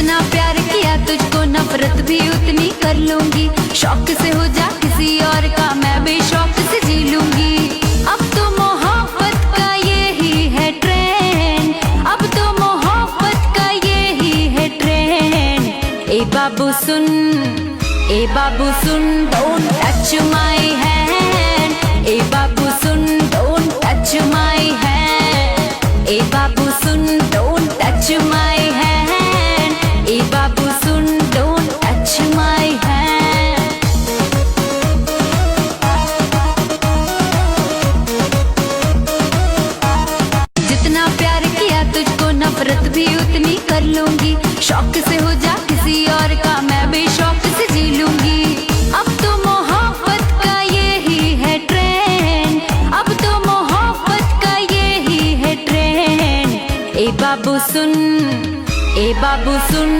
जितना प्यार किया तुझको नफरत भी उतनी कर लूंगी। शौक से हो जा किसी और का मैं बेशौक से जी लूंगी। अब तो मोहब्बत का यही है ट्रेंड, अब तो मोहब्बत का यही है ट्रेंड। ए बाबू सुन, ए बाबू सुन, डोंट टच माय हैंड। ए बाबू सुन, डोंट टच माय हैंड। ए बाबू सुन, डोंट टच माय हैंड। ए बाबू सुन, डोंट टच माय हैंड। जितना प्यार किया तुझको नफरत भी उतनी कर लूंगी। शौक से हो जा किसी और का मैं बेशौक से जी लूंगी। अब तो मोहब्बत का यही है ट्रेंड, अब तो मोहब्बत का यही है ट्रेंड। ए बाबू सुन, ए बाबू सुन।